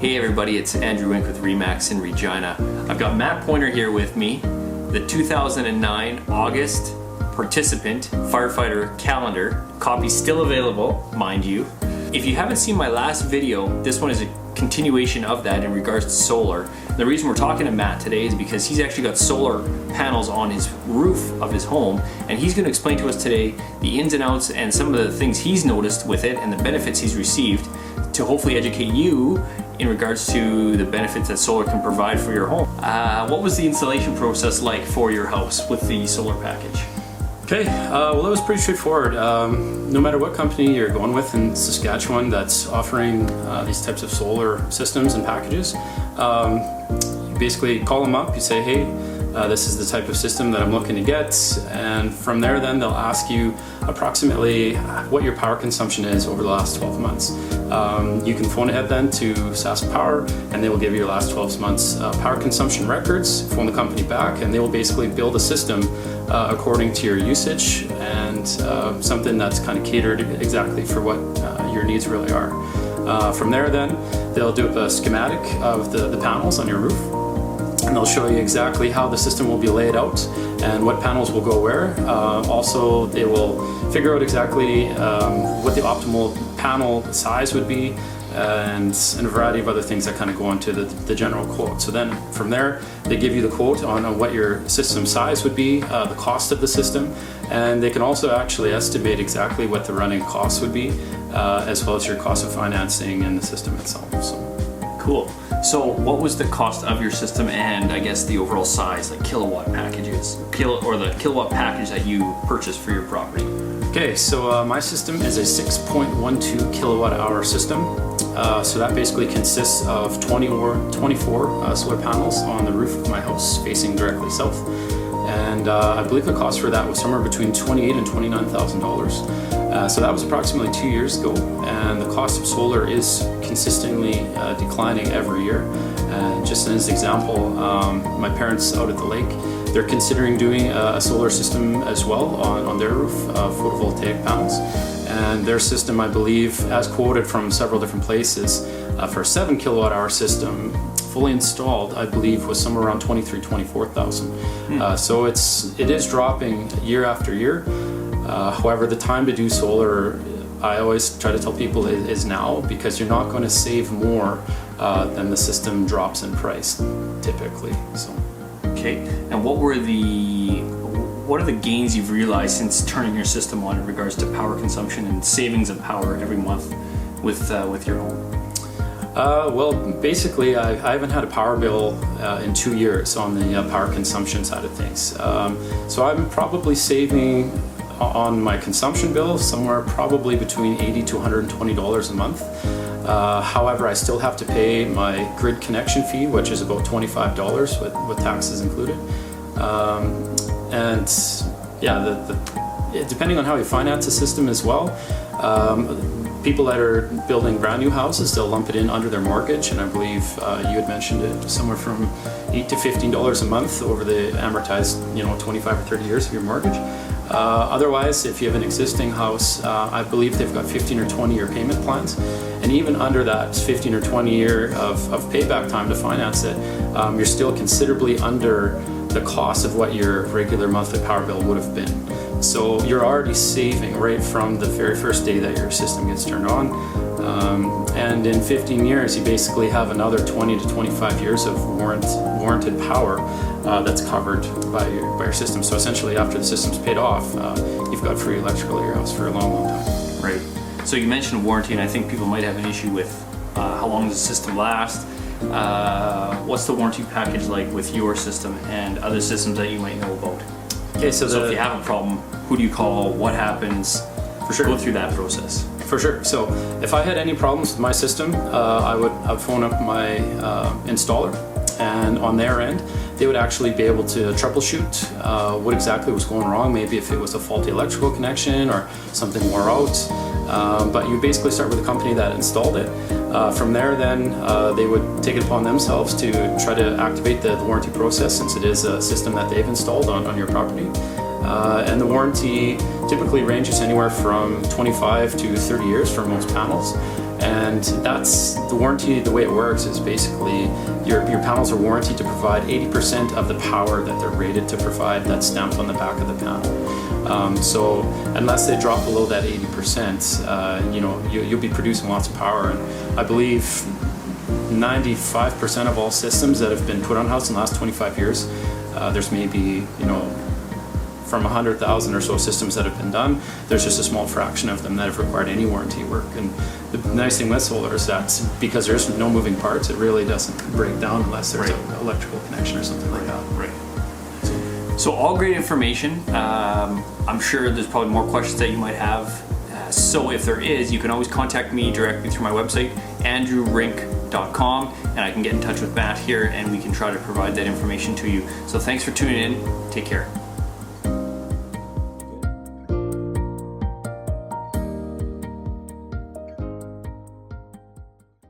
Hey everybody, it's Andrew Rink with Remax in Regina. I've got Matt Pointer here with me, the 2009 August participant firefighter calendar. Copy's still available, mind you. If you haven't seen my last video, this one is a continuation of that in regards to solar. The reason we're talking to Matt today is because he's actually got solar panels on his roof of his home, and he's going to explain to us today the ins and outs and some of the things he's noticed with it and the benefits he's received to hopefully educate you in regards to the benefits that solar can provide for your home. What was the installation process like for your house with the solar package? Okay, well, it was pretty straightforward. No matter what company you're going with in Saskatchewan that's offering these types of solar systems and packages, you basically call them up, you say, hey, this is the type of system that I'm looking to get, and from there then they'll ask you approximately what your power consumption is over the last 12 months. You can phone ahead then to Sask Power and they will give you your last 12 months power consumption records, phone the company back, and they will basically build a system according to your usage and something that's kind of catered exactly for what your needs really are. From there then, they'll do up a schematic of the panels on your roof, and they'll show you exactly how the system will be laid out and what panels will go where. Also, they will figure out exactly what the optimal panel size would be, and a variety of other things that kind of go into the general quote. So then from there, they give you the quote on what your system size would be, the cost of the system, and they can also actually estimate exactly what the running costs would be, as well as your cost of financing and the system itself. So. Cool. So what was the cost of your system and I guess the overall size, like kilowatt packages, or the kilowatt package that you purchased for your property? Okay, so my system is a 6.12 kilowatt hour system. So that basically consists of 24 solar panels on the roof of my house facing directly south. And I believe the cost for that was somewhere between $28,000 and $29,000. So that was approximately 2 years ago, and the cost of solar is consistently declining every year. Just as an example, my parents out at the lake, they're considering doing a solar system as well on their roof, photovoltaic panels. And their system, I believe, as quoted from several different places, for a 7 kilowatt hour system, fully installed, I believe was somewhere around $23,000–24,000. So it is dropping year after year. However, the time to do solar, I always try to tell people, is now, because you're not going to save more than the system drops in price, typically. So. Okay, and what are the gains you've realized since turning your system on in regards to power consumption and savings of power every month with your home? Well, basically, I haven't had a power bill in 2 years on the power consumption side of things. So I'm probably saving on my consumption bill somewhere probably between $80 to $120 a month. However, I still have to pay my grid connection fee, which is about $25 with taxes included. And yeah, depending on how you finance the system as well, people that are building brand new houses, they'll lump it in under their mortgage, and I believe you had mentioned it somewhere from $8 to $15 a month over the amortized 25 or 30 years of your mortgage. Otherwise, if you have an existing house, I believe they've got 15 or 20 year payment plans, and even under that 15 or 20 year of payback time to finance it, you're still considerably under the cost of what your regular monthly power bill would have been. So you're already saving right from the very first day that your system gets turned on. And in 15 years, you basically have another 20 to 25 years of warranted power that's covered by your system. So essentially, after the system's paid off, you've got free electrical at your house for a long, long time. Right. So you mentioned warranty, and I think people might have an issue with how long does the system last? What's the warranty package like with your system and other systems that you might know about? Okay, so if you have a problem, who do you call? What happens? For sure. Go through that process. For sure. So if I had any problems with my system, I would phone up my installer, and on their end, they would actually be able to troubleshoot what exactly was going wrong, maybe if it was a faulty electrical connection or something wore out. But you basically start with the company that installed it. From there then, they would take it upon themselves to try to activate the warranty process, since it is a system that they've installed on your property. And the warranty typically ranges anywhere from 25 to 30 years for most panels. And that's the warranty. The way it works is basically your panels are warranted to provide 80% of the power that they're rated to provide. That's stamped on the back of the panel. So unless they drop below that 80%, you'll be producing lots of power. And I believe 95% of all systems that have been put on house in the last 25 years, there's maybe from 100,000 or so systems that have been done, there's just a small fraction of them that have required any warranty work. And the nice thing with solar is that because there's no moving parts, it really doesn't break down unless there's an electrical connection or something like that. Right. So all great information. I'm sure there's probably more questions that you might have. So if there is, you can always contact me directly through my website, andrewrink.com, and I can get in touch with Matt here and we can try to provide that information to you. So thanks for tuning in. Take care.